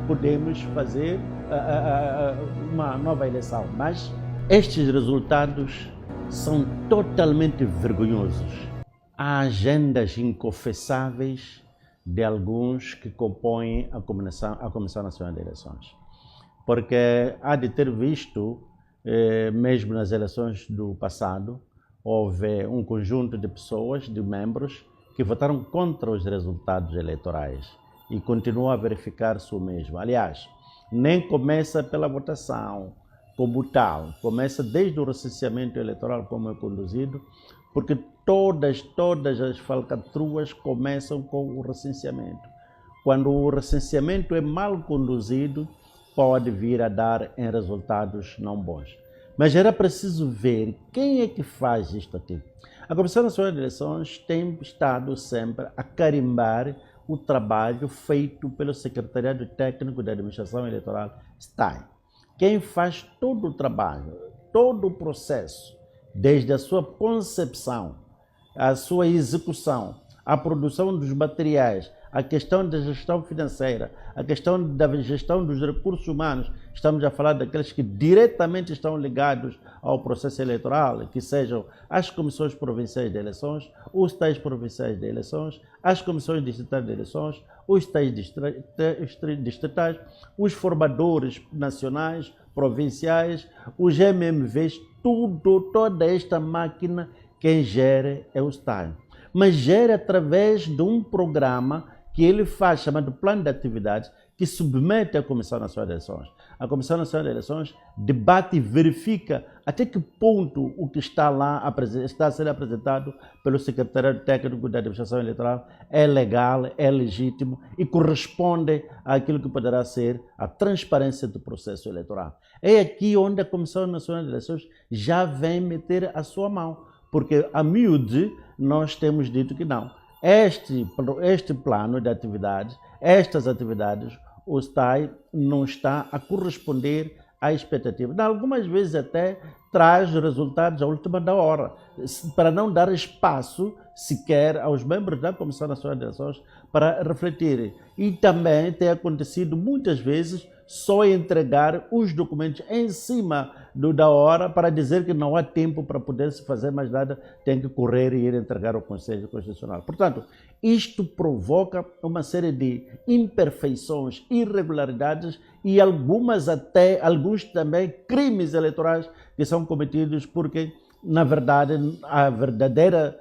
podemos fazer uma nova eleição. Mas estes resultados são totalmente vergonhosos. Há agendas inconfessáveis de alguns que compõem a Comissão Nacional de Eleições. Porque há de ter visto, mesmo nas eleições do passado, houve um conjunto de pessoas, de membros, que votaram contra os resultados eleitorais e continuam a verificar-se o mesmo. Aliás, nem começa pela votação como tal, começa desde o recenseamento eleitoral como é conduzido, porque todas as falcatruas começam com o recenseamento. Quando o recenseamento é mal conduzido, pode vir a dar em resultados não bons. Mas era preciso ver quem é que faz isto aqui. A Comissão Nacional de Eleições tem estado sempre a carimbar o trabalho feito pelo Secretariado Técnico da Administração Eleitoral, STAI. Quem faz todo o trabalho, todo o processo, desde a sua concepção, a sua execução, a produção dos materiais, a questão da gestão financeira, a questão da gestão dos recursos humanos, estamos a falar daqueles que diretamente estão ligados ao processo eleitoral, que sejam as comissões provinciais de eleições, os tais provinciais de eleições, as comissões distritais de eleições, os tais distritais, os formadores nacionais, provinciais, os MMVs, toda esta máquina, quem gera é o STAI. Mas gera através de um programa que ele faz, chamado Plano de Atividades, que submete à Comissão Nacional de Eleições. A Comissão Nacional de Eleições debate e verifica até que ponto o que está lá está a ser apresentado pelo Secretariado Técnico da Administração Eleitoral é legal, é legítimo e corresponde àquilo que poderá ser a transparência do processo eleitoral. É aqui onde a Comissão Nacional de Eleições já vem meter a sua mão, porque a miúde nós temos dito que não. Este plano de atividades, estas atividades, o STAI não está a corresponder à expectativa. Algumas vezes até traz resultados à última da hora, para não dar espaço sequer aos membros da Comissão Nacional de Eleições para refletirem. E também tem acontecido muitas vezes só entregar os documentos em cima da hora para dizer que não há tempo para poder se fazer mais nada, tem que correr e ir entregar ao Conselho Constitucional. Portanto, isto provoca uma série de imperfeições, irregularidades e alguns também crimes eleitorais que são cometidos porque, na verdade, a verdadeira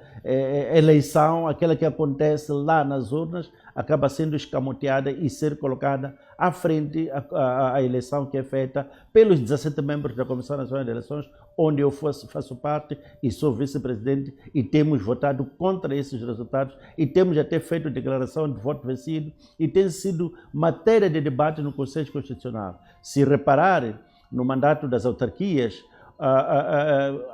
eleição, aquela que acontece lá nas urnas, acaba sendo escamoteada e ser colocada à frente a eleição que é feita pelos 17 membros da Comissão Nacional de Eleições, onde eu faço parte e sou vice-presidente, e temos votado contra esses resultados e temos até feito declaração de voto vencido e tem sido matéria de debate no Conselho Constitucional. Se repararem, no mandato das autarquias,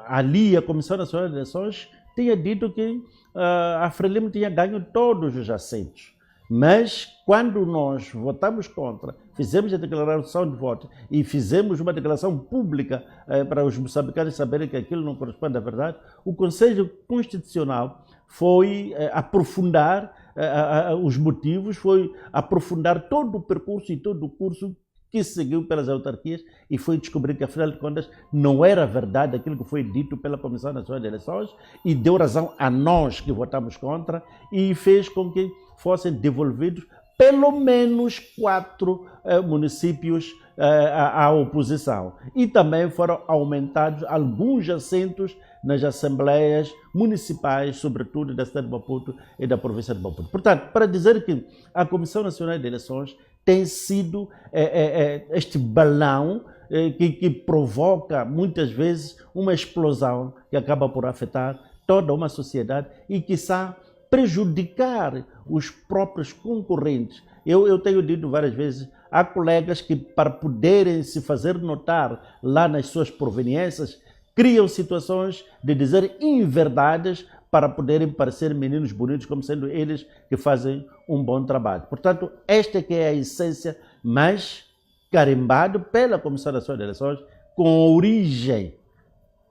ali a Comissão Nacional de Eleições tinha dito que a Frelimo tinha ganho todos os assentos. Mas, quando nós votamos contra, fizemos a declaração de voto e fizemos uma declaração pública para os moçambicanos saberem que aquilo não corresponde à verdade, o Conselho Constitucional foi aprofundar os motivos, foi aprofundar todo o percurso e todo o curso que seguiu pelas autarquias e foi descobrir que, afinal de contas, não era verdade aquilo que foi dito pela Comissão Nacional de Eleições e deu razão a nós que votamos contra e fez com que fossem devolvidos pelo menos 4 municípios à oposição. E também foram aumentados alguns assentos nas assembleias municipais, sobretudo da cidade de Maputo e da província de Maputo. Portanto, para dizer que a Comissão Nacional de Eleições tem sido este balão que provoca muitas vezes uma explosão que acaba por afetar toda uma sociedade e, quiçá, prejudicar os próprios concorrentes. Eu tenho dito várias vezes, há colegas que, para poderem se fazer notar lá nas suas proveniências, criam situações de dizer inverdades para poderem parecer meninos bonitos, como sendo eles que fazem um bom trabalho. Portanto, esta que é a essência, mas carimbado pela Comissão Nacional de Eleições, com origem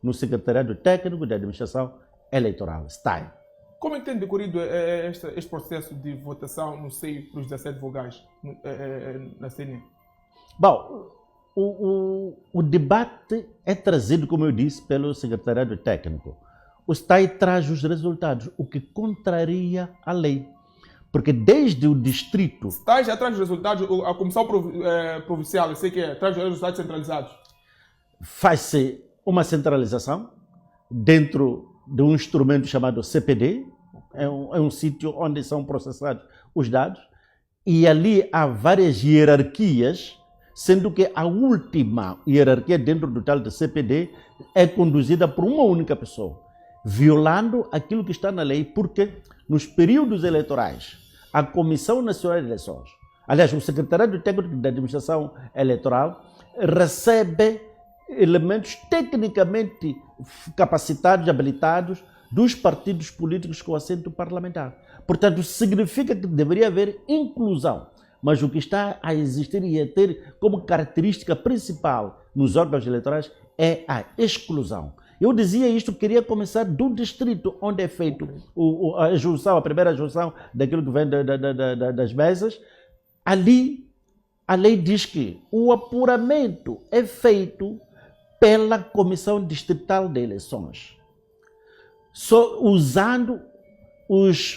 no Secretariado Técnico de Administração Eleitoral, STAI. Como é que tem decorrido este processo de votação no seio dos 17 vogais na CNE? Bom, o debate é trazido, como eu disse, pelo secretariado técnico. O STAI traz os resultados, o que contraria a lei. Porque desde o distrito... O STAI já traz os resultados, a Comissão Provincial, eu sei que traz os resultados centralizados. Faz-se uma centralização dentro de um instrumento chamado CPD, é um sítio onde são processados os dados, e ali há várias hierarquias, sendo que a última hierarquia dentro do tal de CPD é conduzida por uma única pessoa, violando aquilo que está na lei, porque nos períodos eleitorais, a Comissão Nacional de Eleições, aliás, o Secretariado Técnico da Administração Eleitoral, recebe elementos tecnicamente capacitados, habilitados, dos partidos políticos com assento parlamentar. Portanto, significa que deveria haver inclusão. Mas o que está a existir e a ter como característica principal nos órgãos eleitorais é a exclusão. Eu dizia isto, queria começar do distrito onde é feito a junção, a primeira junção daquilo que vem das mesas. Ali, a lei diz que o apuramento é feito pela Comissão Distrital de Eleições, usando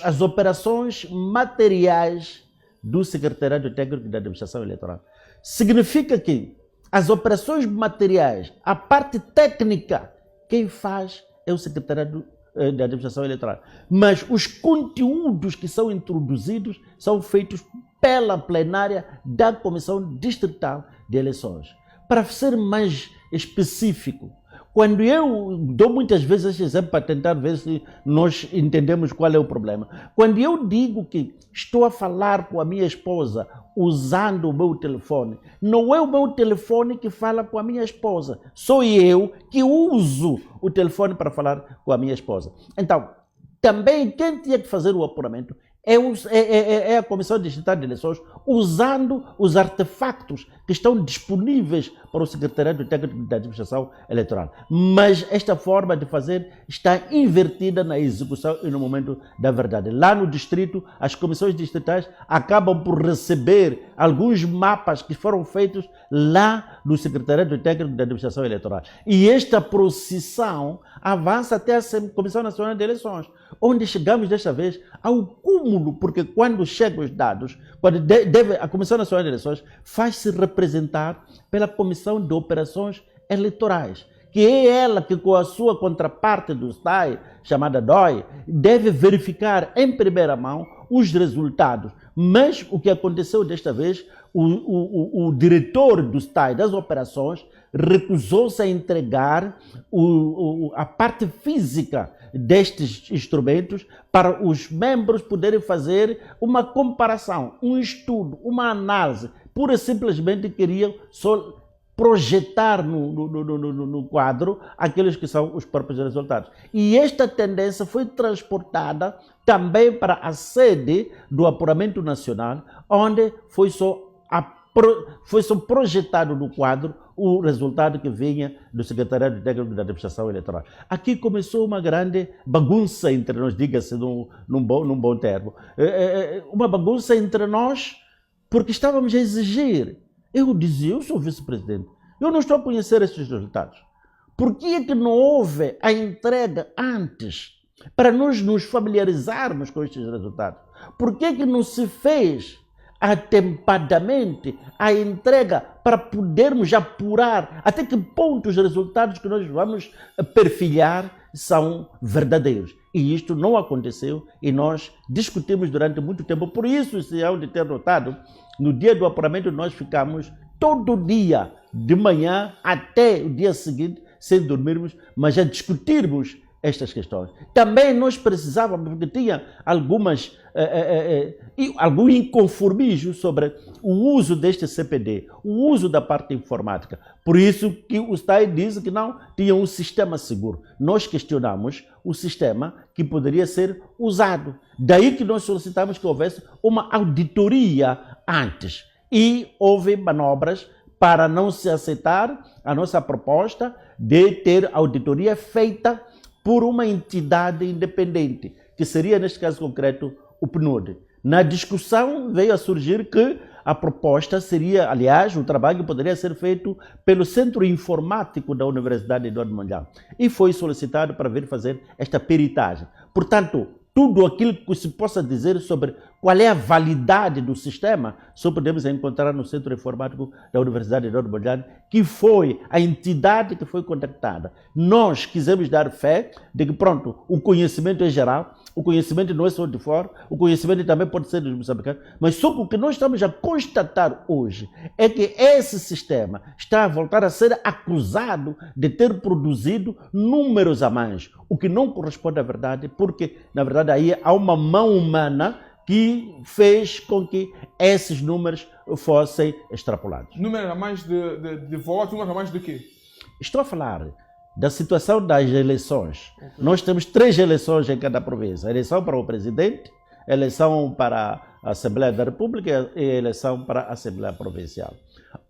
as operações materiais do Secretariado Técnico da Administração Eleitoral. Significa que as operações materiais, a parte técnica, quem faz é o Secretariado da Administração Eleitoral. Mas os conteúdos que são introduzidos são feitos pela plenária da Comissão Distrital de Eleições. Para ser mais específico, quando eu dou muitas vezes esse exemplo para tentar ver se nós entendemos qual é o problema. Quando eu digo que estou a falar com a minha esposa usando o meu telefone, não é o meu telefone que fala com a minha esposa, sou eu que uso o telefone para falar com a minha esposa. Então, também quem tinha que fazer o apuramento é a Comissão Distrital de Eleições, usando os artefactos que estão disponíveis para o Secretariado Técnico da Administração Eleitoral. Mas esta forma de fazer está invertida na execução e no momento da verdade. Lá no distrito, as comissões distritais acabam por receber alguns mapas que foram feitos lá no Secretariado Técnico da Administração Eleitoral. E esta procissão avança até a Comissão Nacional de Eleições, onde chegamos desta vez ao cúmulo, porque quando chegam os dados, quando a Comissão Nacional de Eleições faz-se representar pela Comissão de Operações Eleitorais, que é ela que, com a sua contraparte do STAI, chamada DOI, deve verificar em primeira mão os resultados. Mas o que aconteceu desta vez, o diretor do STAI das operações recusou-se a entregar a parte física destes instrumentos para os membros poderem fazer uma comparação, um estudo, uma análise. Pura e simplesmente queriam só projetar no quadro aqueles que são os próprios resultados. E esta tendência foi transportada também para a sede do apuramento nacional, onde foi só projetado no quadro o resultado que vinha do Secretariado Técnico da Administração Eleitoral. Aqui começou uma grande bagunça entre nós, diga-se num bom termo. Uma bagunça entre nós, porque estávamos a exigir. Eu dizia, eu sou vice-presidente, eu não estou a conhecer esses resultados. Por que é que não houve a entrega antes, para nós nos familiarizarmos com estes resultados? Por que é que não se fez atempadamente a entrega para podermos apurar até que ponto os resultados que nós vamos perfilhar são verdadeiros? E isto não aconteceu e nós discutimos durante muito tempo. Por isso, se há de ter notado, no dia do apuramento nós ficamos todo dia, de manhã até o dia seguinte, sem dormirmos, mas a discutirmos estas questões. Também nós precisávamos, porque tinha algum inconformismo sobre o uso deste CPD, o uso da parte informática. Por isso que o STAI diz que não tinha um sistema seguro. Nós questionamos o sistema que poderia ser usado. Daí que nós solicitamos que houvesse uma auditoria antes. E houve manobras para não se aceitar a nossa proposta de ter auditoria feita por uma entidade independente, que seria, neste caso concreto, o PNUD. Na discussão veio a surgir que a proposta seria, aliás, o trabalho poderia ser feito pelo Centro Informático da Universidade Eduardo Mondlane e foi solicitado para vir fazer esta peritagem. Portanto, tudo aquilo que se possa dizer sobre qual é a validade do sistema, só podemos encontrar no Centro Informático da Universidade Eduardo Mondlane, que foi a entidade que foi contactada. Nós quisemos dar fé de que, pronto, o conhecimento é geral, o conhecimento não é só de fora, o conhecimento também pode ser dos moçambicanos, mas só o que nós estamos a constatar hoje é que esse sistema está a voltar a ser acusado de ter produzido números a mais, o que não corresponde à verdade, porque, na verdade, aí há uma mão humana que fez com que esses números fossem extrapolados. Números a mais de votos, números a mais de quê? Estou a falar da situação das eleições. Okay. Nós temos 3 eleições em cada província. A eleição para o presidente, a eleição para a Assembleia da República e a eleição para a Assembleia Provincial.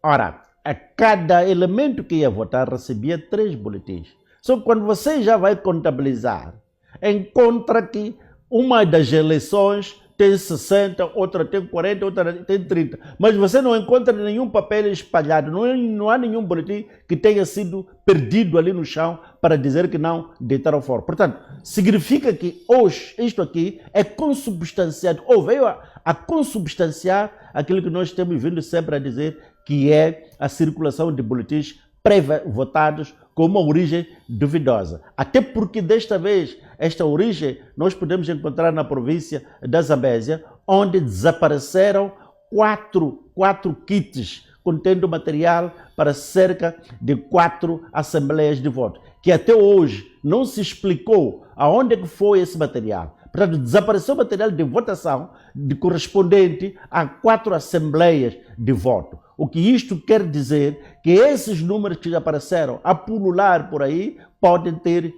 Ora, a cada elemento que ia votar recebia 3 boletins. Só que quando você já vai contabilizar, encontra que uma das eleições tem 60, outra tem 40, outra tem 30. Mas você não encontra nenhum papel espalhado, não há nenhum boletim que tenha sido perdido ali no chão para dizer que não deitaram fora. Portanto, significa que hoje isto aqui é consubstanciado, ou veio a consubstanciar aquilo que nós temos vindo sempre a dizer, que é a circulação de boletins pré-votados com uma origem duvidosa. Até porque desta vez, esta origem nós podemos encontrar na província da Zambésia, onde desapareceram quatro kits contendo material para cerca de 4 assembleias de voto, que até hoje não se explicou aonde que foi esse material. Portanto, desapareceu material de votação correspondente a 4 assembleias de voto. O que isto quer dizer que esses números que já apareceram a pulular por aí podem ter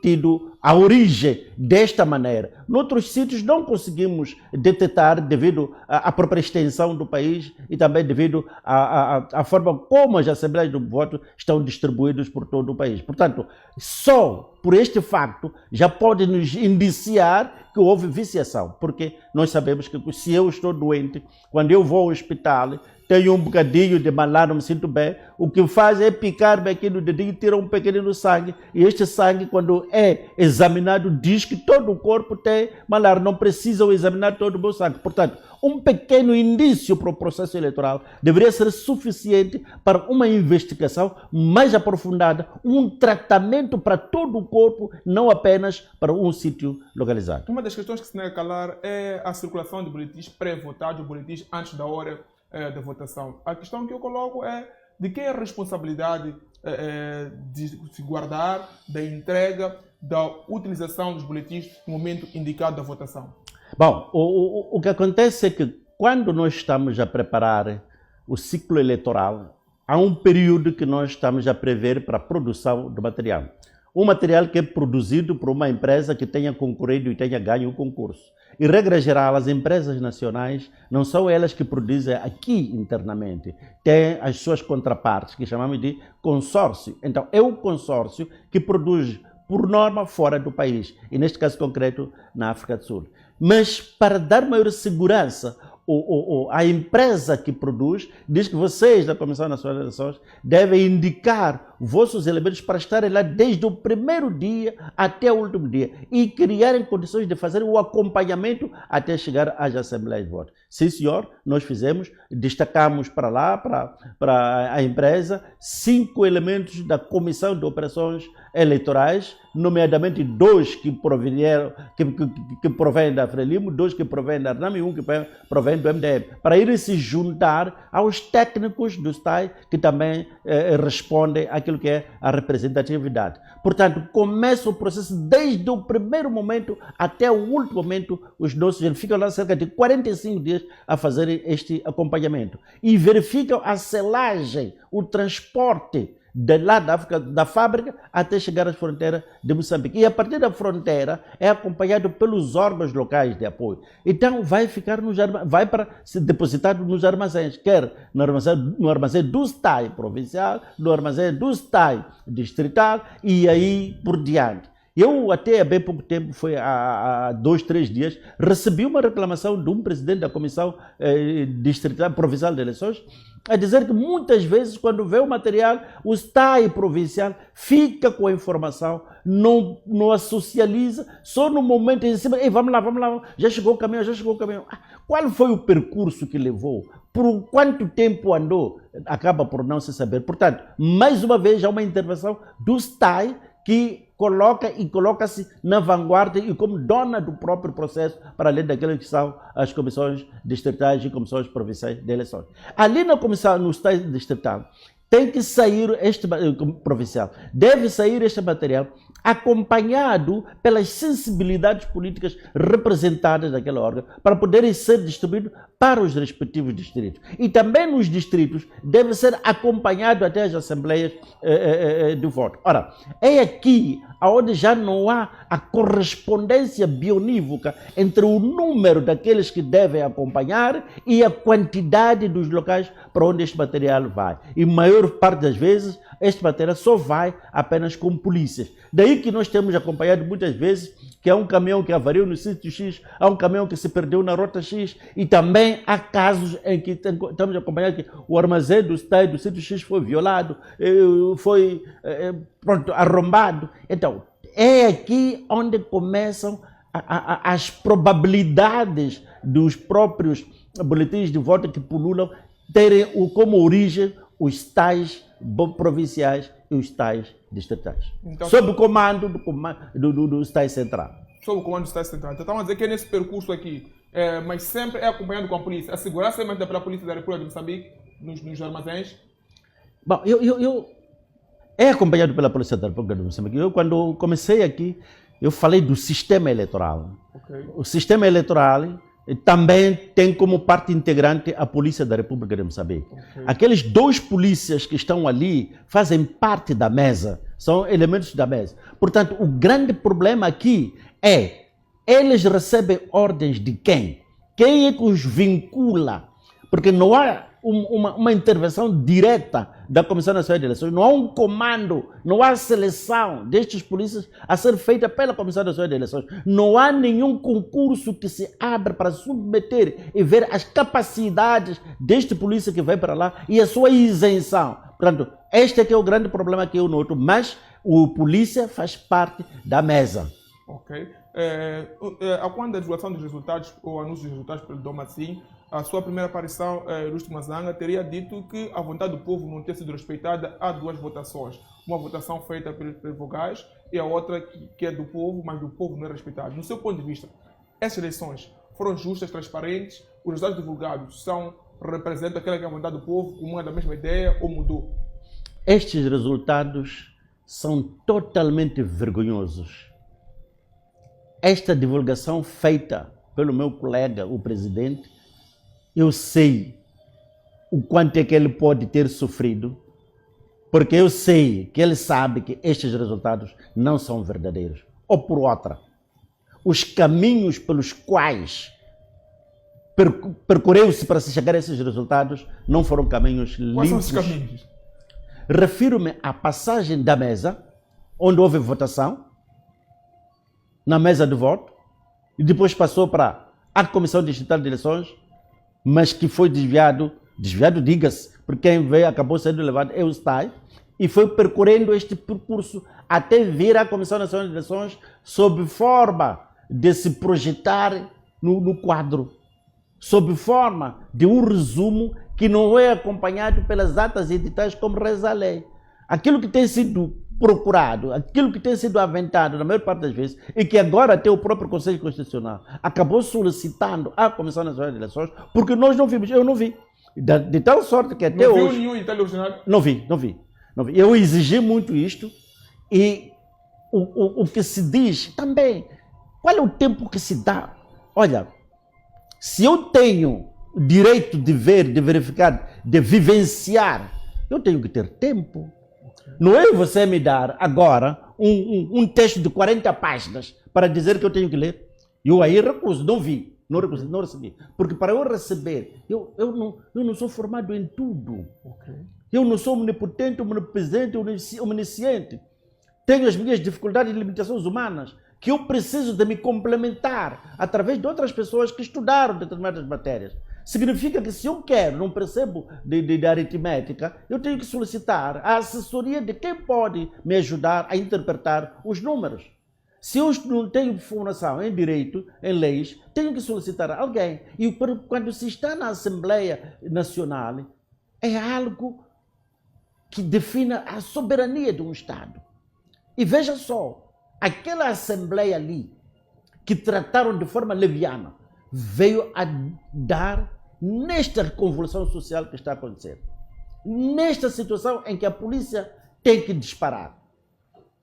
tido a origem desta maneira. Noutros sítios não conseguimos detectar devido à própria extensão do país e também devido à forma como as assembleias de voto estão distribuídas por todo o país. Portanto, só por este facto já pode nos indiciar que houve viciação, porque nós sabemos que se eu estou doente, quando eu vou ao hospital, tenho um bocadinho de malar, não me sinto bem, o que faz é picar-me aqui no dedinho, tirar um pequenino sangue, e este sangue, quando é examinado, diz que todo o corpo tem malar, não precisam examinar todo o meu sangue. Portanto, um pequeno indício para o processo eleitoral deveria ser suficiente para uma investigação mais aprofundada, um tratamento para todo o corpo, não apenas para um sítio localizado. Uma das questões que se nega a calar é a circulação de boletins pré-votados, boletins antes da hora da votação. A questão que eu coloco é de quem é a responsabilidade de se guardar da entrega, da utilização dos boletins no momento indicado da votação. Bom, o que acontece é que quando nós estamos a preparar o ciclo eleitoral, há um período que nós estamos a prever para a produção do material. Um material que é produzido por uma empresa que tenha concorrido e tenha ganho o concurso. E, regra geral, as empresas nacionais não são elas que produzem aqui internamente. Tem as suas contrapartes, que chamamos de consórcio. Então, é o consórcio que produz, por norma, fora do país. E, neste caso concreto, na África do Sul. Mas, para dar maior segurança, a empresa que produz diz que vocês, da Comissão Nacional de Eleições, devem indicar vossos elementos para estarem lá desde o primeiro dia até o último dia e criarem condições de fazer o acompanhamento até chegar às assembleias de voto. Sim, senhor, nós fizemos, destacamos para lá, para a empresa, 5 elementos da Comissão de Operações Eleitorais, nomeadamente 2 que provêm da Frelimo, 2 que provêm da RNAM e 1 que provém do MDM, para irem se juntar aos técnicos do STAI que também respondem àquilo que é a representatividade. Portanto, começa o processo desde o primeiro momento até o último momento. Os nossos eles ficam lá cerca de 45 dias a fazer este acompanhamento e verificam a selagem, o transporte de lá da fábrica até chegar às fronteiras de Moçambique. E a partir da fronteira é acompanhado pelos órgãos locais de apoio. Então vai ficar vai para ser depositado nos armazéns, quer no armazém do STAI provincial, no armazém do STAI distrital e aí por diante. Eu até há bem pouco tempo, foi há 2, 3 dias, recebi uma reclamação de um presidente da Comissão Distrital Provincial de Eleições a dizer que muitas vezes, quando vê o material, o STAI provincial fica com a informação, não a socializa, só no momento em cima, ei, vamos lá, já chegou o caminhão, já chegou o caminhão. Qual foi o percurso que levou? Por quanto tempo andou? Acaba por não se saber. Portanto, mais uma vez, há uma intervenção do STAI que coloca-se na vanguarda e como dona do próprio processo, para além daquelas que são as comissões distritais e comissões provinciais de eleições. Ali na comissão, no STAI distrital, tem que sair provincial, deve sair este material acompanhado pelas sensibilidades políticas representadas naquele órgão, para poderem ser distribuídos para os respectivos distritos. E também nos distritos deve ser acompanhado até as assembleias do voto. Ora, é aqui onde já não há a correspondência bionívoca entre o número daqueles que devem acompanhar e a quantidade dos locais para onde este material vai. E a maior parte das vezes, este material só vai apenas com polícias. Daí que nós temos acompanhado muitas vezes que há um caminhão que avariou no sítio X, há um caminhão que se perdeu na rota X, e também há casos em que estamos acompanhando que o armazém do sítio X foi violado, foi arrombado. Então, é aqui onde começam as probabilidades dos próprios boletins de voto que pululam terem como origem os tais provinciais e os tais distritais. Então, sob o comando do STAI Central. Sob o comando do STAI Central. Então, estamos a dizer que é nesse percurso aqui, mas sempre é acompanhado com a polícia. A segurança é mantida pela Polícia da República de Moçambique nos armazéns? Bom, é acompanhado pela Polícia da República de Moçambique. Eu, quando comecei aqui, eu falei do sistema eleitoral. Okay. O sistema eleitoral também tem como parte integrante a Polícia da República de Moçambique. Okay. Aqueles 2 polícias que estão ali fazem parte da mesa, são elementos da mesa. Portanto, o grande problema aqui é, eles recebem ordens de quem? Quem é que os vincula? Porque não há uma intervenção direta da Comissão Nacional de Eleições, não há um comando, não há seleção destes polícias a ser feita pela Comissão Nacional de Eleições, não há nenhum concurso que se abra para submeter e ver as capacidades deste polícia que vai para lá e a sua isenção. Portanto, este é que é o grande problema que eu noto, mas o polícia faz parte da mesa. Ok. A quando da divulgação dos resultados, ou anúncio dos resultados pelo Dom Massim, a sua primeira aparição, Ilustre Mazanga, teria dito que a vontade do povo não ter sido respeitada. Há 2 votações. Uma votação feita pelos vogais e a outra que é do povo, mas do povo não é respeitado. No seu ponto de vista, essas eleições foram justas, transparentes? Os resultados divulgados representam aquela que é a vontade do povo, uma da mesma ideia ou mudou? Estes resultados são totalmente vergonhosos. Esta divulgação feita pelo meu colega, o presidente, eu sei o quanto é que ele pode ter sofrido, porque eu sei que ele sabe que estes resultados não são verdadeiros. Ou por outra, os caminhos pelos quais percorreu-se para se chegar a esses resultados não foram caminhos limpos. Quais são os caminhos? Refiro-me à passagem da mesa, onde houve votação, na mesa de voto, e depois passou para a Comissão Distrital de Eleições, mas que foi desviado, diga-se, porque quem veio acabou sendo levado é o STAI, e foi percorrendo este percurso até vir à Comissão Nacional de Eleições sob forma de se projetar no quadro, sob forma de um resumo que não é acompanhado pelas atas editais como reza a lei. Aquilo que tem sido procurado, aquilo que tem sido aventado na maior parte das vezes, e que agora até o próprio Conselho Constitucional acabou solicitando à Comissão Nacional de Eleições, porque nós não vimos, eu não vi. De tal sorte que até hoje... Não viu nenhum interlocutor? Não vi. Eu exigi muito isto, e o que se diz também, qual é o tempo que se dá? Olha, se eu tenho direito de ver, de verificar, de vivenciar, eu tenho que ter tempo. Não é você me dar agora um texto de 40 páginas para dizer que eu tenho que ler. Eu aí recuso, não recebi. Porque para eu receber, eu não sou formado em tudo. Okay. Eu não sou omnipotente, omnipresente, omnisciente. tenho as minhas dificuldades e limitações humanas, que eu preciso de me complementar através de outras pessoas que estudaram determinadas matérias. Significa que se eu quero, não percebo de aritmética, eu tenho que solicitar a assessoria de quem pode me ajudar a interpretar os números. Se eu não tenho formação em direito, em leis, tenho que solicitar a alguém. E quando se está na Assembleia Nacional, é algo que define a soberania de um Estado. E veja só, aquela Assembleia ali, que trataram de forma leviana, veio a dar nesta convulsão social que está acontecendo. Nesta situação em que a polícia tem que disparar.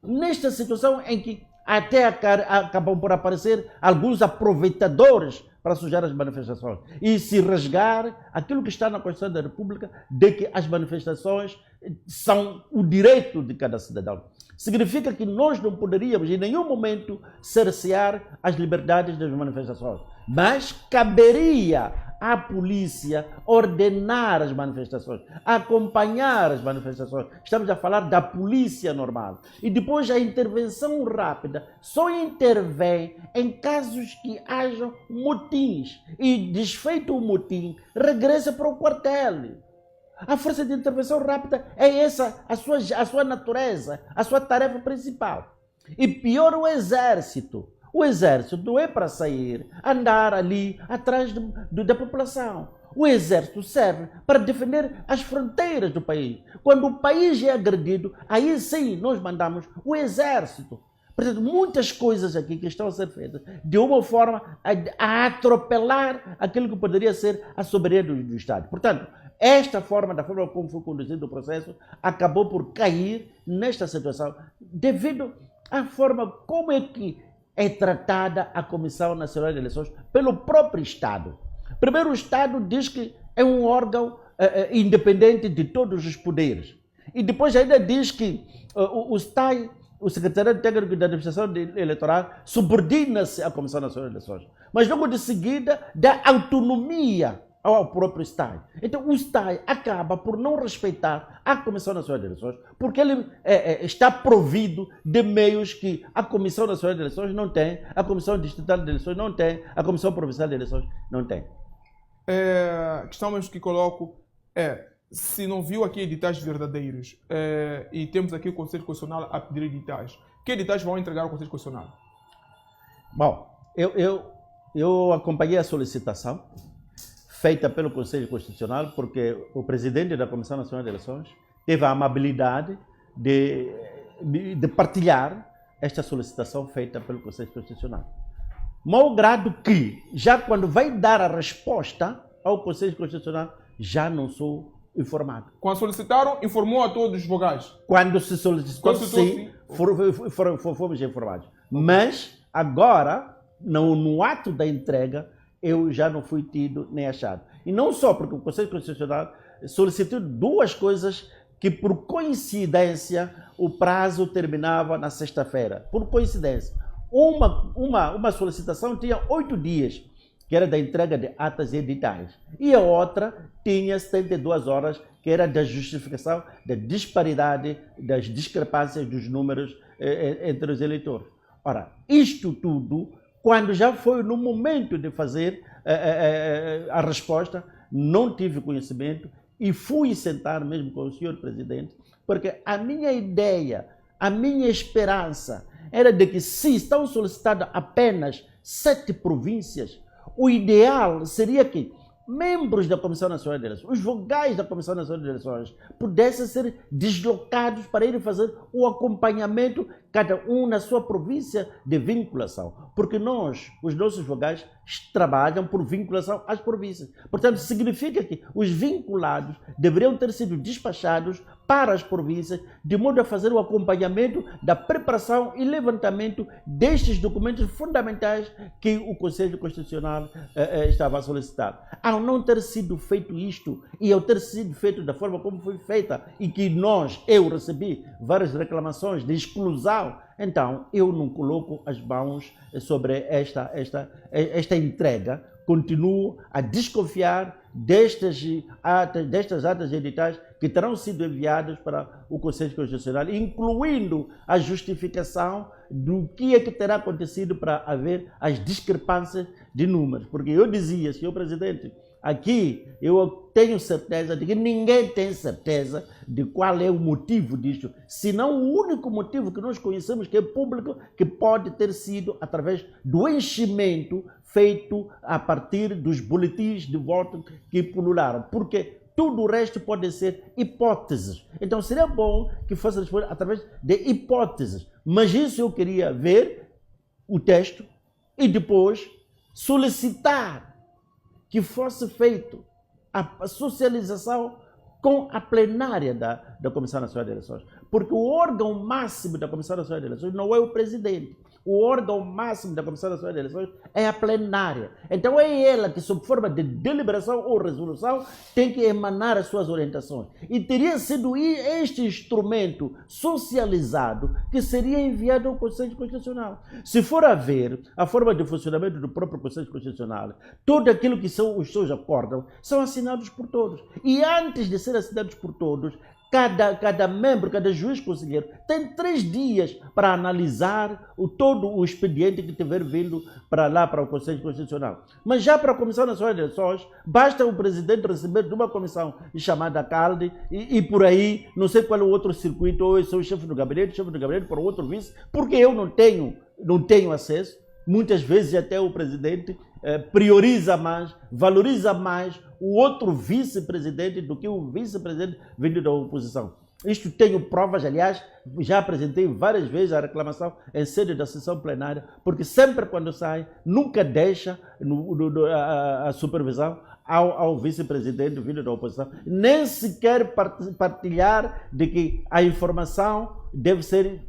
Nesta situação em que até acabam por aparecer alguns aproveitadores para sujar as manifestações e se rasgar aquilo que está na Constituição da República de que as manifestações são o direito de cada cidadão. Significa que nós não poderíamos em nenhum momento cercear as liberdades das manifestações, mas caberia à polícia ordenar as manifestações, acompanhar as manifestações. Estamos a falar da polícia normal. E depois a intervenção rápida só intervém em casos que hajam motins. E desfeito o motim, regressa para o quartel. A força de intervenção rápida é essa a sua natureza, a sua tarefa principal. E pior, o exército. O exército não é para sair, andar ali atrás da população. O exército serve para defender as fronteiras do país. Quando o país é agredido, aí sim nós mandamos o exército. Portanto, muitas coisas aqui que estão a ser feitas de uma forma a atropelar aquilo que poderia ser a soberania do Estado. Portanto, esta forma, da forma como foi conduzido o processo, acabou por cair nesta situação devido à forma como é que é tratada a Comissão Nacional de Eleições pelo próprio Estado. Primeiro, o Estado diz que é um órgão independente de todos os poderes. E depois ainda diz que o STAI, o Secretariado Técnico da Administração Eleitoral, subordina-se à Comissão Nacional de Eleições. Mas logo de seguida dá autonomia ao próprio STAI. Então o STAI acaba por não respeitar a Comissão Nacional de Eleições, porque ele está provido de meios que a Comissão Nacional de Eleições não tem, a Comissão Distrital de Eleições não tem, a Comissão Provincial de Eleições não tem. A questão mesmo que coloco é, se não viu aqui editais verdadeiros e temos aqui o Conselho Constitucional a pedir editais, que editais vão entregar ao Conselho Constitucional? Bom, eu acompanhei a solicitação feita pelo Conselho Constitucional, porque o presidente da Comissão Nacional de Eleições teve a amabilidade de partilhar esta solicitação feita pelo Conselho Constitucional. Malgrado que, já quando vai dar a resposta ao Conselho Constitucional, já não sou informado. Quando solicitaram, informou a todos os vogais? Quando se solicitou, sim, fomos informados. Mas, agora, no ato da entrega, eu já não fui tido nem achado. E não só porque o Conselho Constitucional solicitou duas coisas que, por coincidência, o prazo terminava na sexta-feira. Por coincidência. Uma solicitação tinha 8 dias, que era da entrega de atas e editais. E a outra tinha 72 horas, que era da justificação da disparidade, das discrepâncias dos números entre os eleitores. Ora, isto tudo, quando já foi no momento de fazer a resposta, não tive conhecimento e fui sentar mesmo com o senhor presidente, porque a minha ideia, a minha esperança era de que, se estão solicitadas apenas 7 províncias, o ideal seria que membros da Comissão Nacional de Eleições, os vogais da Comissão Nacional de Eleições, pudessem ser deslocados para irem fazer o acompanhamento, cada um na sua província de vinculação. Porque os nossos vogais, trabalham por vinculação às províncias. Portanto, significa que os vinculados deveriam ter sido despachados para as províncias, de modo a fazer o acompanhamento da preparação e levantamento destes documentos fundamentais que o Conselho Constitucional estava a solicitar. Ao não ter sido feito isto, e ao ter sido feito da forma como foi feita, e que eu recebi várias reclamações de exclusão, então eu não coloco as mãos sobre esta entrega, continuo a desconfiar destas atas editais que terão sido enviadas para o Conselho Constitucional, incluindo a justificação do que é que terá acontecido para haver as discrepâncias de números. Porque eu dizia, senhor presidente, aqui eu tenho certeza de que ninguém tem certeza de qual é o motivo disto, senão o único motivo que nós conhecemos, que é público, que pode ter sido através do enchimento feito a partir dos boletins de voto que pulularam. Porque tudo o resto pode ser hipóteses. Então seria bom que fosse respondido através de hipóteses. Mas isso eu queria ver o texto e depois solicitar que fosse feito a socialização com a plenária da Comissão Nacional de Eleições. Porque o órgão máximo da Comissão Nacional de Eleições não é o presidente. O órgão máximo da Comissão Nacional de Eleições é a plenária. Então é ela que, sob forma de deliberação ou resolução, tem que emanar as suas orientações. E teria sido este instrumento socializado que seria enviado ao Conselho Constitucional. Se for a ver a forma de funcionamento do próprio Conselho Constitucional, tudo aquilo que são os seus acordos são assinados por todos. E antes de ser assinados por todos, cada membro, cada juiz conselheiro tem 3 dias para analisar todo o expediente que tiver vindo para lá, para o Conselho Constitucional. Mas já para a Comissão Nacional de Eleições, basta o presidente receber de uma comissão chamada CALDE e por aí, não sei qual é o outro circuito, ou eu sou o chefe do gabinete para o outro vice, porque eu não tenho acesso. Muitas vezes até o presidente prioriza mais, valoriza mais o outro vice-presidente do que o vice-presidente vindo da oposição. Isto tenho provas, aliás, já apresentei várias vezes a reclamação em sede da sessão plenária, porque sempre quando sai, nunca deixa a supervisão ao vice-presidente vindo da oposição, nem sequer partilhar de que a informação deve ser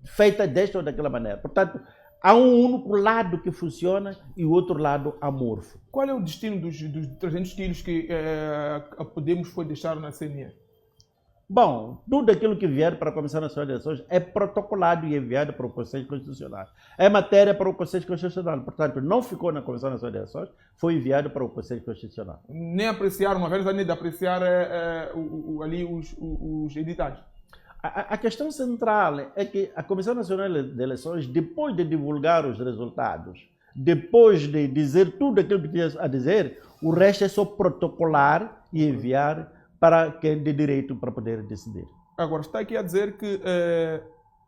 feita desta ou daquela maneira. Portanto, há um único lado que funciona e o outro lado amorfo. Qual é o destino dos 300 quilos que a Podemos foi deixar na CNE? Bom, tudo aquilo que vier para a Comissão Nacional de Eleições é protocolado e enviado para o Conselho Constitucional. É matéria para o Conselho Constitucional. Portanto, não ficou na Comissão Nacional de Eleições, foi enviado para o Conselho Constitucional. Nem apreciar, uma vez nem de apreciar ali os editais. A questão central é que a Comissão Nacional de Eleições, depois de divulgar os resultados, depois de dizer tudo aquilo que tinha a dizer, o resto é só protocolar e enviar para quem tem direito para poder decidir. Agora, está aqui a dizer que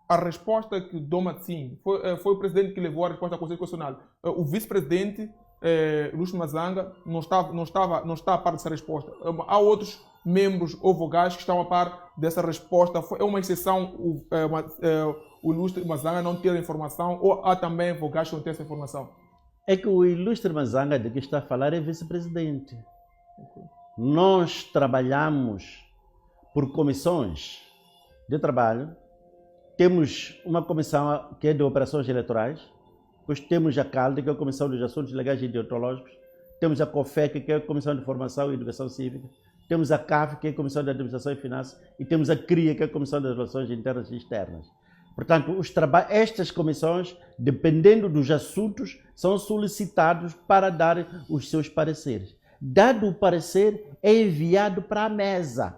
a resposta que Doma Sim foi o presidente que levou a resposta ao Conselho Constitucional. O vice-presidente, Lúcio Mazanga, não está a par dessa resposta. Há outros membros ou vogais que estão a par dessa resposta. É uma exceção o ilustre Mazanga não ter a informação, ou há também vogais que não têm essa informação? É que o ilustre Mazanga de que está a falar é vice-presidente. Okay. Nós trabalhamos por comissões de trabalho. Temos uma comissão que é de operações eleitorais, depois temos a CALDE, que é a Comissão dos Assuntos Legais e Deontológicos, temos a COFEC, que é a Comissão de Formação e Educação Cívica, temos a CAF, que é a Comissão de Administração e Finanças, e temos a CRIA, que é a Comissão das Relações Internas e Externas. Portanto, estas comissões, dependendo dos assuntos, são solicitados para dar os seus pareceres. Dado o parecer, é enviado para a mesa.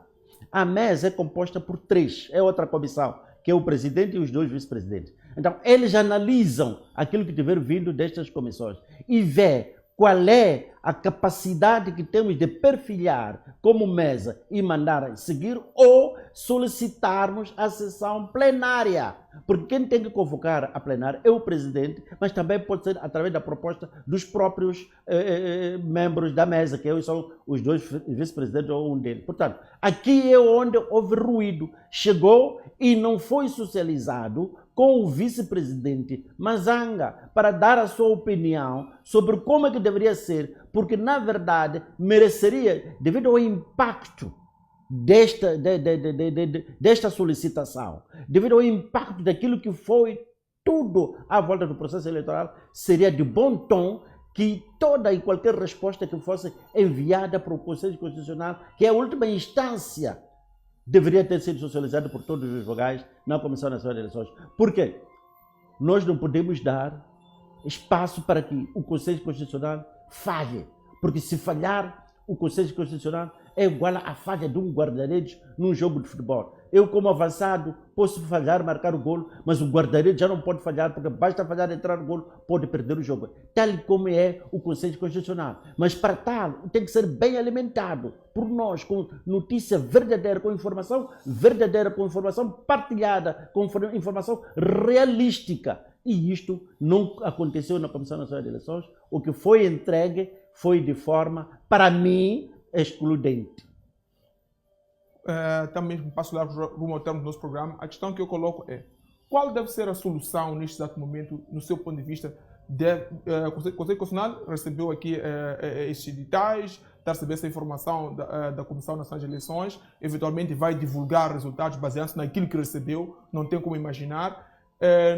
A mesa é composta por 3, é outra comissão, que é o presidente e os 2 vice-presidentes. Então, eles analisam aquilo que tiver vindo destas comissões e vê qual é a capacidade que temos de perfilhar como mesa e mandar seguir ou solicitarmos a sessão plenária. Porque quem tem que convocar a plenária é o presidente, mas também pode ser através da proposta dos próprios membros da mesa, que são os 2 vice-presidentes ou um deles. Portanto, aqui é onde houve ruído. Chegou e não foi socializado com o vice-presidente Mazanga para dar a sua opinião sobre como é que deveria ser, porque na verdade mereceria, devido ao impacto desta solicitação, devido ao impacto daquilo que foi tudo à volta do processo eleitoral, seria de bom tom que toda e qualquer resposta que fosse enviada para o Conselho Constitucional, que é a última instância, deveria ter sido socializado por todos os vogais na Comissão Nacional de Eleições. Por quê? Nós não podemos dar espaço para que o Conselho Constitucional falhe, porque se falhar, o Conselho Constitucional é igual à falha de um guarda-redes num jogo de futebol. Eu, como avançado, posso falhar, marcar o golo, mas o guarda-redes já não pode falhar, porque basta falhar, entrar no golo, pode perder o jogo. Tal como é o Conselho Constitucional. Mas para tal, tem que ser bem alimentado por nós, com notícia verdadeira, com informação verdadeira, com informação partilhada, com informação realística. E isto não aconteceu na Comissão Nacional de Eleições. O que foi entregue foi de forma, para mim, excludente. Também passo lá rumo ao termo do nosso programa. A questão que eu coloco é: qual deve ser a solução neste exato momento, no seu ponto de vista? O Conselho Constitucional recebeu aqui estes editais, está a receber essa informação da Comissão Nacional de Eleições, eventualmente vai divulgar resultados baseados naquilo que recebeu, não tem como imaginar.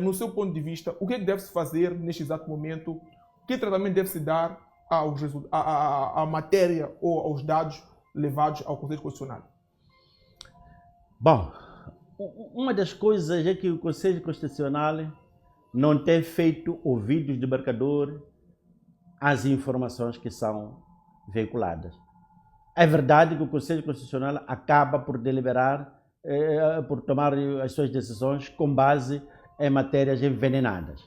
No seu ponto de vista, o que deve-se fazer neste exato momento? Que tratamento deve-se dar à matéria ou aos dados levados ao Conselho Constitucional? Bom, uma das coisas é que o Conselho Constitucional não tem feito ouvidos de marcador às informações que são veiculadas. É verdade que o Conselho Constitucional acaba por deliberar, por tomar as suas decisões com base em matérias envenenadas.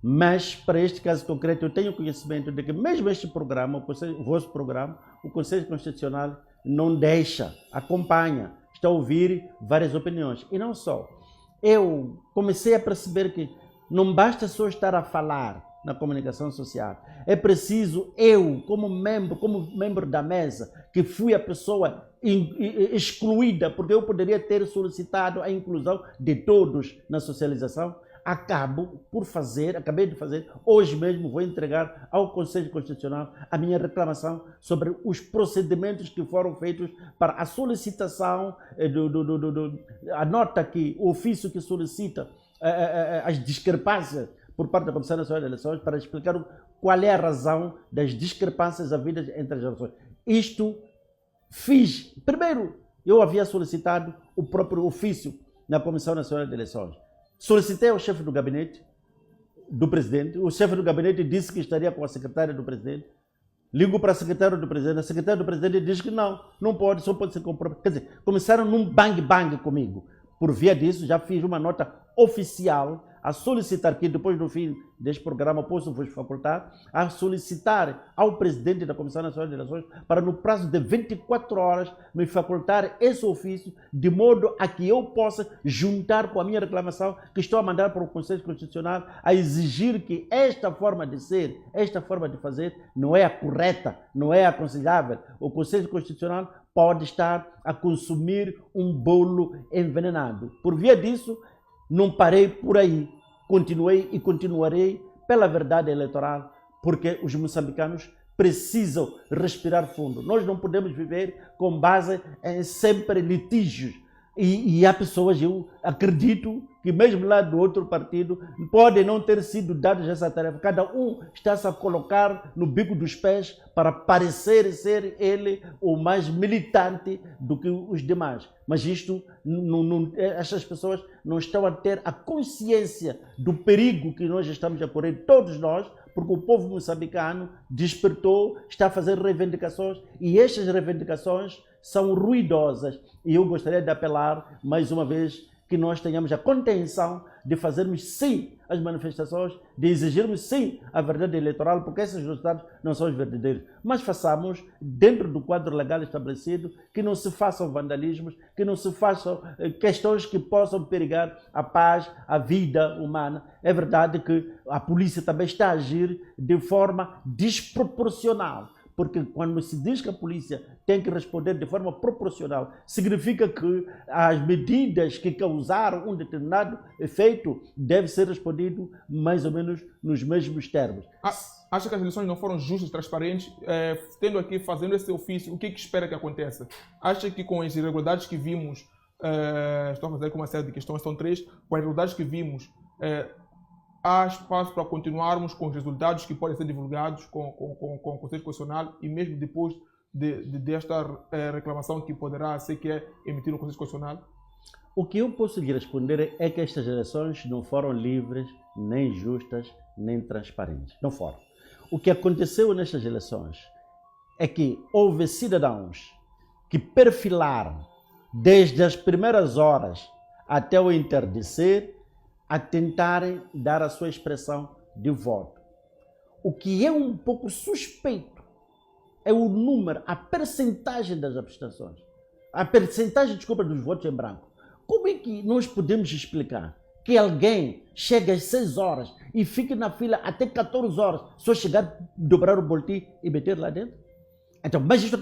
Mas, para este caso concreto, eu tenho conhecimento de que mesmo este programa, o vosso programa, o Conselho Constitucional não deixa, acompanha, está a ouvir várias opiniões. E não só. Eu comecei a perceber que não basta só estar a falar na comunicação social. É preciso eu, como membro da mesa, que fui a pessoa excluída, porque eu poderia ter solicitado a inclusão de todos na socialização, acabei de fazer, hoje mesmo vou entregar ao Conselho Constitucional a minha reclamação sobre os procedimentos que foram feitos para a solicitação, a nota que, o ofício que solicita as discrepâncias por parte da Comissão Nacional de Eleições para explicar qual é a razão das discrepâncias havidas entre as gerações. Isto fiz. Primeiro, eu havia solicitado o próprio ofício na Comissão Nacional de Eleições. Solicitei ao chefe do gabinete do presidente. O chefe do gabinete disse que estaria com a secretária do presidente. Ligo para a secretária do presidente. A secretária do presidente diz que não pode, só pode ser com o próprio. Quer dizer, começaram num bang-bang comigo. Por via disso, já fiz uma nota oficial a solicitar, que depois do fim deste programa posso vos facultar, a solicitar ao presidente da Comissão Nacional de Eleições para no prazo de 24 horas me facultar esse ofício, de modo a que eu possa juntar com a minha reclamação que estou a mandar para o Conselho Constitucional a exigir que esta forma de ser, esta forma de fazer não é a correta, não é aconselhável. O Conselho Constitucional pode estar a consumir um bolo envenenado. Por via disso, não parei por aí, continuei e continuarei pela verdade eleitoral, porque os moçambicanos precisam respirar fundo. Nós não podemos viver com base em sempre litígios. E há pessoas, eu acredito, que mesmo lá do outro partido, podem não ter sido dados essa tarefa. Cada um está-se a colocar no bico dos pés para parecer ser ele o mais militante do que os demais. Mas isto, essas pessoas não estão a ter a consciência do perigo que nós estamos a correr, todos nós, porque o povo moçambicano despertou, está a fazer reivindicações, e estas reivindicações são ruidosas. E eu gostaria de apelar, mais uma vez, que nós tenhamos a contenção de fazermos sim as manifestações, de exigirmos sim a verdade eleitoral, porque esses resultados não são os verdadeiros. Mas façamos, dentro do quadro legal estabelecido, que não se façam vandalismos, que não se façam questões que possam perigar a paz, a vida humana. É verdade que a polícia também está a agir de forma desproporcional. Porque quando se diz que a polícia tem que responder de forma proporcional, significa que as medidas que causaram um determinado efeito devem ser respondido mais ou menos nos mesmos termos. Acha que as eleições não foram justas, transparentes? Tendo aqui, fazendo esse ofício, o que espera que aconteça? Acha que com as irregularidades que vimos, estou a fazer com uma série de questões, são três, com as irregularidades que vimos, há espaço para continuarmos com os resultados que podem ser divulgados com o Conselho Constitucional e mesmo depois desta reclamação que poderá ser que é emitir no Conselho Constitucional? O que eu posso lhe responder é que estas eleições não foram livres, nem justas, nem transparentes. Não foram. O que aconteceu nestas eleições é que houve cidadãos que perfilaram desde as primeiras horas até o entardecer a tentarem dar a sua expressão de voto. O que é um pouco suspeito é o número, a percentagem das abstenções, a percentagem, desculpa, dos votos em branco. Como é que nós podemos explicar que alguém chega às 6 horas e fique na fila até 14 horas, só chegar, dobrar o boletim e meter lá dentro? Então, mas isso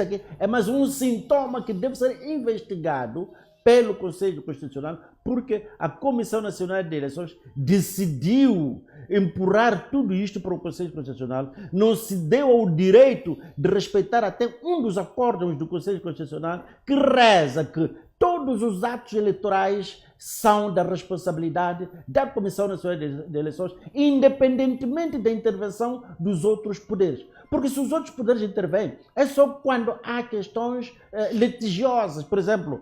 aqui é mais um sintoma que deve ser investigado pelo Conselho Constitucional, porque a Comissão Nacional de Eleições decidiu empurrar tudo isto para o Conselho Constitucional, não se deu ao direito de respeitar até um dos acordos do Conselho Constitucional, que reza que todos os atos eleitorais são da responsabilidade da Comissão Nacional de Eleições, independentemente da intervenção dos outros poderes. Porque se os outros poderes intervêm, é só quando há questões litigiosas. Por exemplo,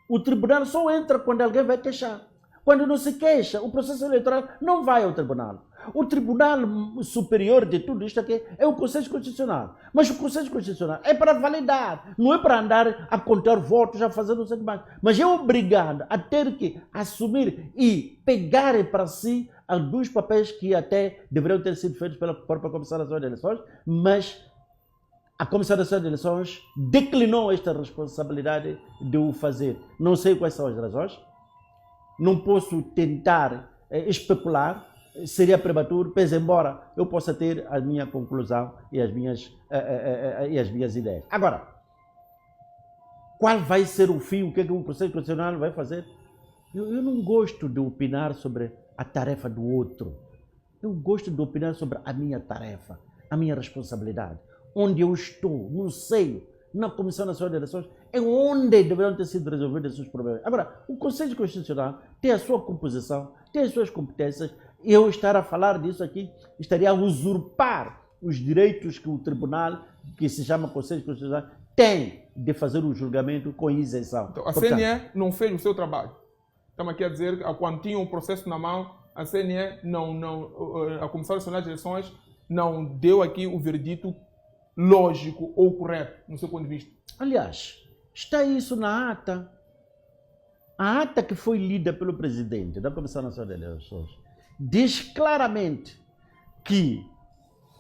o tribunal só entra quando alguém vai queixar. Quando não se queixa, o processo eleitoral não vai ao tribunal. O tribunal superior de tudo isto aqui é o Conselho Constitucional. Mas o Conselho Constitucional é para validar, não é para andar a contar votos, a fazer não sei o que mais. Mas é obrigado a ter que assumir e pegar para si alguns papéis que até deveriam ter sido feitos pela própria Comissão Nacional de Eleições, mas a Comissão Nacional de Eleições declinou esta responsabilidade de o fazer. Não sei quais são as razões, não posso tentar especular, seria prematuro, pese embora eu possa ter a minha conclusão e as minhas ideias. Agora, qual vai ser o fim, o que o Conselho Constitucional vai fazer? Eu não gosto de opinar sobre a tarefa do outro. Eu gosto de opinar sobre a minha tarefa, a minha responsabilidade. Onde eu estou, no seio, na Comissão Nacional de Eleições, é onde deveriam ter sido resolvidos esses problemas. Agora, o Conselho Constitucional tem a sua composição, tem as suas competências. Eu estar a falar disso aqui estaria a usurpar os direitos que o tribunal, que se chama Conselho Constitucional, tem de fazer o julgamento com isenção. Então, a CNE não fez o seu trabalho. Estamos aqui a dizer que quando tinha um processo na mão, a CNE a Comissão Nacional de Eleições não deu aqui o veredito lógico ou correto, no seu ponto de vista. Aliás, está isso na ata. A ata que foi lida pelo presidente da Comissão Nacional de Eleições diz claramente que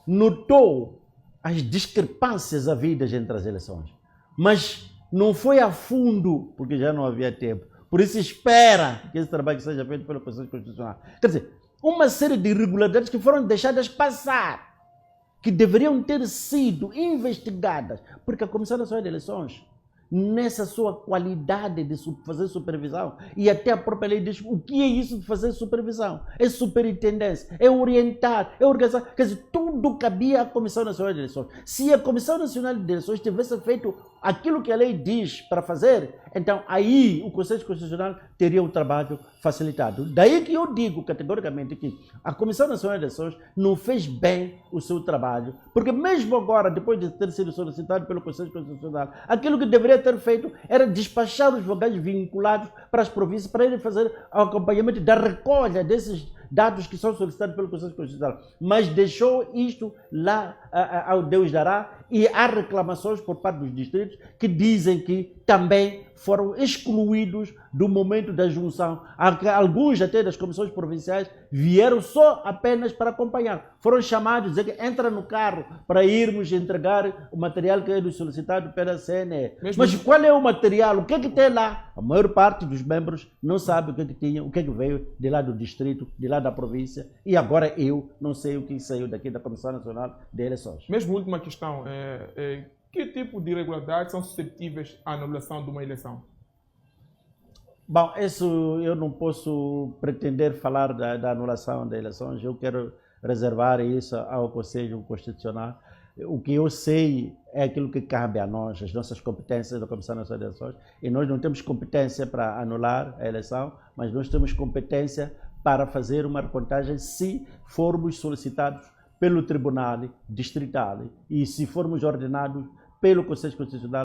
notou as discrepâncias havidas entre as eleições, mas não foi a fundo, porque já não havia tempo. Por isso espera que esse trabalho seja feito pelo Conselho Constitucional. Quer dizer, uma série de irregularidades que foram deixadas passar, que deveriam ter sido investigadas, porque a Comissão Nacional de Eleições, nessa sua qualidade de fazer supervisão, e até a própria lei diz o que é isso de fazer supervisão, é superintendência, é orientar, é organizar, quer dizer, tudo cabia à Comissão Nacional de Eleições. Se a Comissão Nacional de Eleições tivesse feito aquilo que a lei diz para fazer, então aí o Conselho Constitucional teria o trabalho facilitado. Daí que eu digo categoricamente que a Comissão Nacional de Eleições não fez bem o seu trabalho, porque mesmo agora, depois de ter sido solicitado pelo Conselho Constitucional, aquilo que deveria ter feito era despachar os vogais vinculados para as províncias, para ele fazer o acompanhamento da recolha desses dados que são solicitados pelo Conselho Constitucional, mas deixou isto lá ao Deus dará, e há reclamações por parte dos distritos que dizem que também foram excluídos do momento da junção. Alguns até das comissões provinciais vieram só apenas para acompanhar. Foram chamados, dizer que entra no carro para irmos entregar o material que é solicitado pela CNE. Mas qual é o material? O que é que tem lá? A maior parte dos membros não sabe o que é que tinha, o que é que veio de lá do distrito, de lá da província, e agora eu não sei o que saiu daqui da Comissão Nacional de Eleições. Mesmo última questão, que tipo de irregularidades são suscetíveis à anulação de uma eleição? Bom, isso eu não posso pretender falar da anulação das eleições, eu quero reservar isso ao Conselho Constitucional. O que eu sei é aquilo que cabe a nós, as nossas competências da Comissão Nacional de Eleições, e nós não temos competência para anular a eleição, mas nós temos competência para fazer uma recontagem se formos solicitados pelo Tribunal Distrital e se formos ordenados pelo Conselho Constitucional